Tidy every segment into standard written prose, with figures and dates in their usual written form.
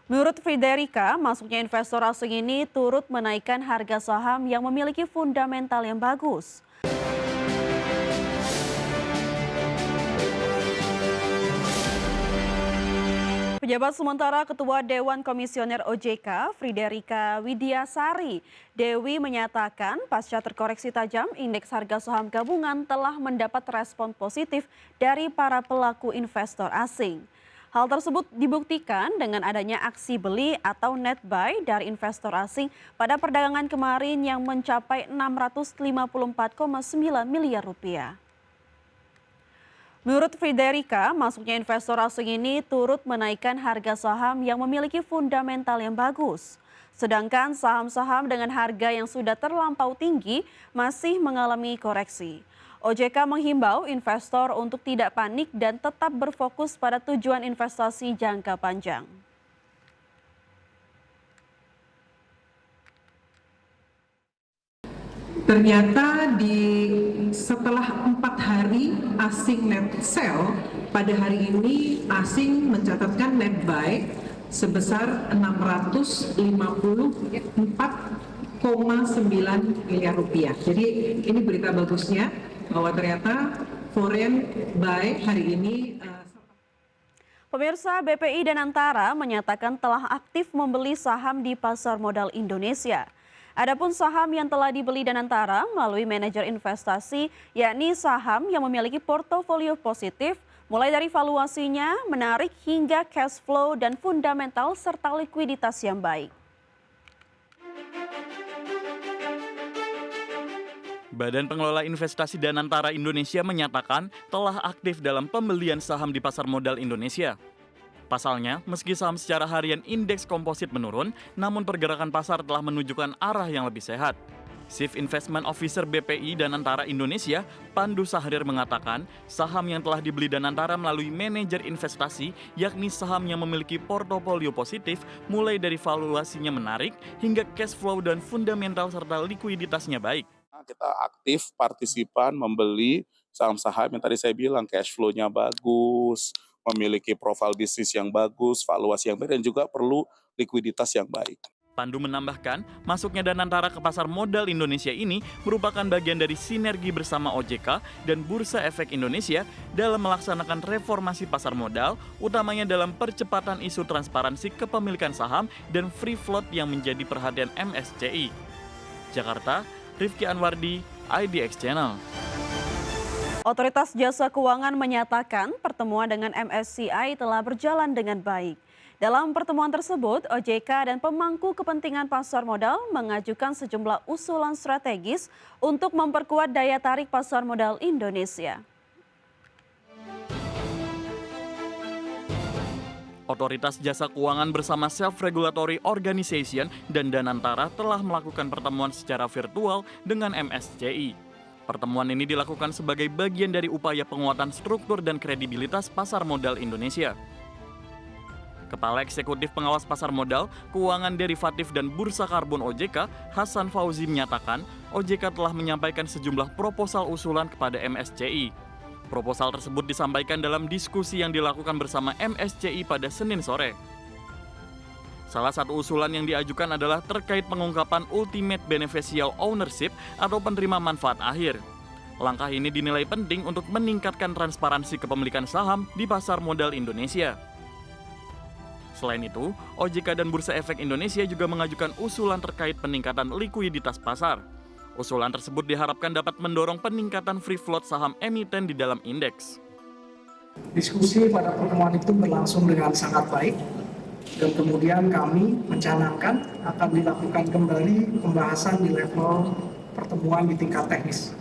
Menurut Friderica, masuknya investor asing ini turut menaikkan harga saham yang memiliki fundamental yang bagus. Pejabat sementara Ketua Dewan Komisioner OJK, Friderica Widiasari Dewi menyatakan pasca terkoreksi tajam, indeks harga saham gabungan telah mendapat respon positif dari para pelaku investor asing. Hal tersebut dibuktikan dengan adanya aksi beli atau net buy dari investor asing pada perdagangan kemarin yang mencapai 654,9 miliar rupiah. Menurut Friderica, masuknya investor asing ini turut menaikkan harga saham yang memiliki fundamental yang bagus. Sedangkan saham-saham dengan harga yang sudah terlampau tinggi masih mengalami koreksi. OJK menghimbau investor untuk tidak panik dan tetap berfokus pada tujuan investasi jangka panjang. Ternyata setelah 4 hari asing net sell, pada hari ini asing mencatatkan net buy sebesar 654,9 miliar rupiah. Jadi ini berita bagusnya bahwa ternyata foreign buy hari ini. Pemirsa, BPI dan Antara menyatakan telah aktif membeli saham di pasar modal Indonesia. Adapun saham yang telah dibeli Danantara melalui manajer investasi, yakni saham yang memiliki portofolio positif, mulai dari valuasinya, menarik hingga cash flow dan fundamental serta likuiditas yang baik. Badan Pengelola Investasi Danantara Indonesia menyatakan telah aktif dalam pembelian saham di pasar modal Indonesia. Pasalnya, meski saham secara harian indeks komposit menurun, namun pergerakan pasar telah menunjukkan arah yang lebih sehat. Chief Investment Officer BPI Danantara Indonesia, Pandu Sahrir mengatakan, saham yang telah dibeli Danantara melalui manajer investasi, yakni saham yang memiliki portofolio positif, mulai dari valuasinya menarik, hingga cash flow dan fundamental serta likuiditasnya baik. Kita aktif partisipan membeli saham-saham yang tadi saya bilang cash flow-nya bagus, memiliki profil bisnis yang bagus, valuasi yang baik, dan juga perlu likuiditas yang baik. Pandu menambahkan, masuknya Danantara ke pasar modal Indonesia ini merupakan bagian dari sinergi bersama OJK dan Bursa Efek Indonesia dalam melaksanakan reformasi pasar modal, utamanya dalam percepatan isu transparansi kepemilikan saham dan free float yang menjadi perhatian MSCI. Jakarta, Rifki Anwardi, IDX Channel. Otoritas Jasa Keuangan menyatakan pertemuan dengan MSCI telah berjalan dengan baik. Dalam pertemuan tersebut, OJK dan pemangku kepentingan pasar modal mengajukan sejumlah usulan strategis untuk memperkuat daya tarik pasar modal Indonesia. Otoritas Jasa Keuangan bersama Self-Regulatory Organization dan Danantara telah melakukan pertemuan secara virtual dengan MSCI. Pertemuan ini dilakukan sebagai bagian dari upaya penguatan struktur dan kredibilitas pasar modal Indonesia. Kepala Eksekutif Pengawas Pasar Modal, Keuangan Derivatif dan Bursa Karbon OJK, Hasan Fauzi menyatakan, OJK telah menyampaikan sejumlah proposal usulan kepada MSCI. Proposal tersebut disampaikan dalam diskusi yang dilakukan bersama MSCI pada Senin sore. Salah satu usulan yang diajukan adalah terkait pengungkapan ultimate beneficial ownership atau penerima manfaat akhir. Langkah ini dinilai penting untuk meningkatkan transparansi kepemilikan saham di pasar modal Indonesia. Selain itu, OJK dan Bursa Efek Indonesia juga mengajukan usulan terkait peningkatan likuiditas pasar. Usulan tersebut diharapkan dapat mendorong peningkatan free float saham emiten di dalam indeks. Diskusi pada pertemuan itu berlangsung dengan sangat baik. Dan kemudian kami mencanangkan akan dilakukan kembali pembahasan di level pertemuan di tingkat teknis.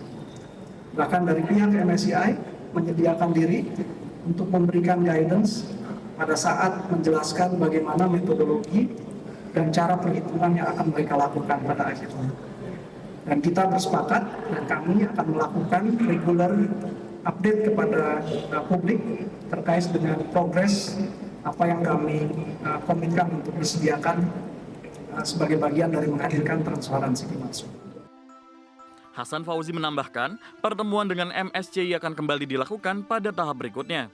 Bahkan dari pihak MSCI menyediakan diri untuk memberikan guidance pada saat menjelaskan bagaimana metodologi dan cara perhitungan yang akan mereka lakukan pada akhirnya. Dan kita bersepakat dan kami akan melakukan regular update kepada publik terkait dengan progres apa yang kami komitkan untuk disediakan sebagai bagian dari menghadirkan transparansi dimaksud. Hasan Fauzi menambahkan, pertemuan dengan MSCI akan kembali dilakukan pada tahap berikutnya.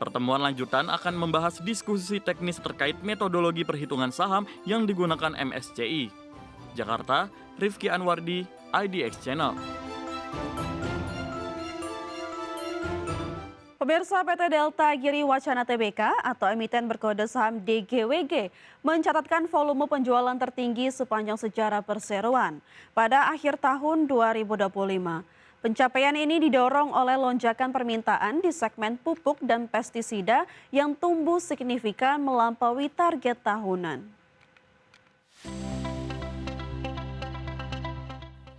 Pertemuan lanjutan akan membahas diskusi teknis terkait metodologi perhitungan saham yang digunakan MSCI. Jakarta, Rifki Anwardi, IDX Channel. Pemirsa, PT Delta Giri Wacana Tbk atau emiten berkode saham DGWG mencatatkan volume penjualan tertinggi sepanjang sejarah perseroan pada akhir tahun 2025. Pencapaian ini didorong oleh lonjakan permintaan di segmen pupuk dan pestisida yang tumbuh signifikan melampaui target tahunan.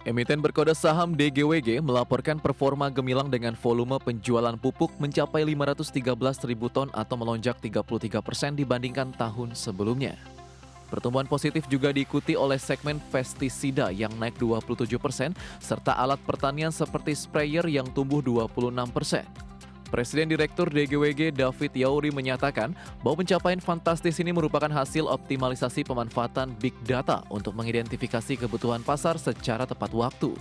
Emiten berkode saham DGWG melaporkan performa gemilang dengan volume penjualan pupuk mencapai 513.000 ton atau melonjak 33% dibandingkan tahun sebelumnya. Pertumbuhan positif juga diikuti oleh segmen pestisida yang naik 27%, serta alat pertanian seperti sprayer yang tumbuh 26%. Presiden Direktur DGWG David Yauri menyatakan bahwa pencapaian fantastis ini merupakan hasil optimalisasi pemanfaatan big data untuk mengidentifikasi kebutuhan pasar secara tepat waktu.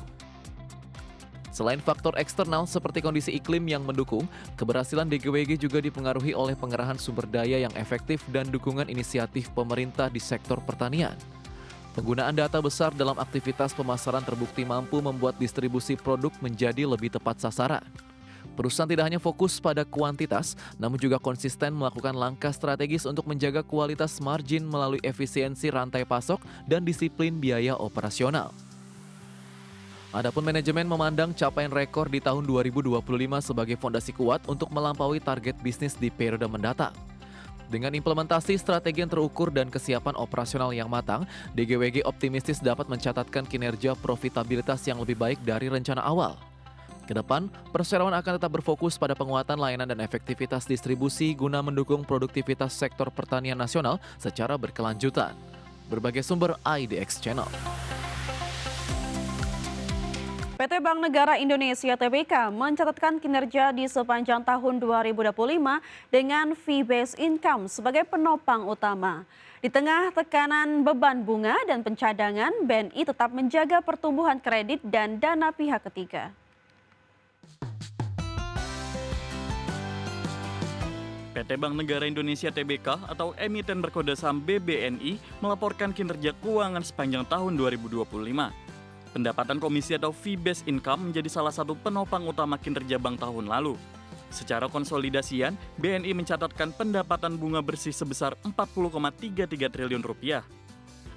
Selain faktor eksternal seperti kondisi iklim yang mendukung, keberhasilan DGWG juga dipengaruhi oleh pengerahan sumber daya yang efektif dan dukungan inisiatif pemerintah di sektor pertanian. Penggunaan data besar dalam aktivitas pemasaran terbukti mampu membuat distribusi produk menjadi lebih tepat sasaran. Perusahaan tidak hanya fokus pada kuantitas, namun juga konsisten melakukan langkah strategis untuk menjaga kualitas margin melalui efisiensi rantai pasok dan disiplin biaya operasional. Adapun manajemen memandang capaian rekor di tahun 2025 sebagai fondasi kuat untuk melampaui target bisnis di periode mendatang. Dengan implementasi strategi yang terukur dan kesiapan operasional yang matang, DGWG optimistis dapat mencatatkan kinerja profitabilitas yang lebih baik dari rencana awal. Kedepan, perseroan akan tetap berfokus pada penguatan layanan dan efektivitas distribusi guna mendukung produktivitas sektor pertanian nasional secara berkelanjutan. Berbagai sumber IDX Channel. PT Bank Negara Indonesia Tbk mencatatkan kinerja di sepanjang tahun 2025 dengan fee-based income sebagai penopang utama. Di tengah tekanan beban bunga dan pencadangan, BNI tetap menjaga pertumbuhan kredit dan dana pihak ketiga. PT Bank Negara Indonesia Tbk atau emiten berkode saham BBNI melaporkan kinerja keuangan sepanjang tahun 2025. Pendapatan komisi atau fee-based income menjadi salah satu penopang utama kinerja bank tahun lalu. Secara konsolidasian, BNI mencatatkan pendapatan bunga bersih sebesar 40,33 triliun rupiah.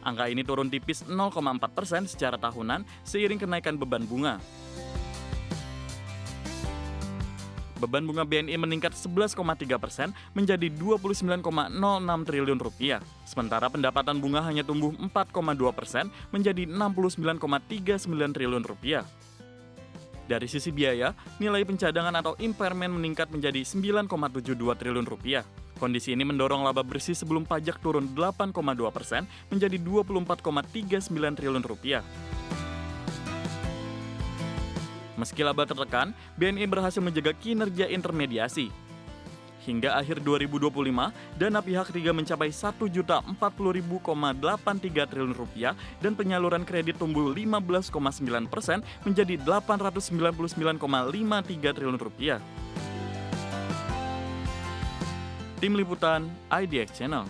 Angka ini turun tipis 0,4% secara tahunan seiring kenaikan beban bunga. Beban bunga BNI meningkat 11,3% menjadi 29,06 triliun rupiah. Sementara pendapatan bunga hanya tumbuh 4,2% menjadi 69,39 triliun rupiah. Dari sisi biaya, nilai pencadangan atau impairment meningkat menjadi 9,72 triliun rupiah. Kondisi ini mendorong laba bersih sebelum pajak turun 8,2% menjadi 24,39 triliun rupiah. Meski laba tertekan, BNI berhasil menjaga kinerja intermediasi. Hingga akhir 2025, dana pihak ketiga mencapai 1.040.083 triliun rupiah dan penyaluran kredit tumbuh 15,9% menjadi 899,53 triliun rupiah. Tim Liputan IDX Channel.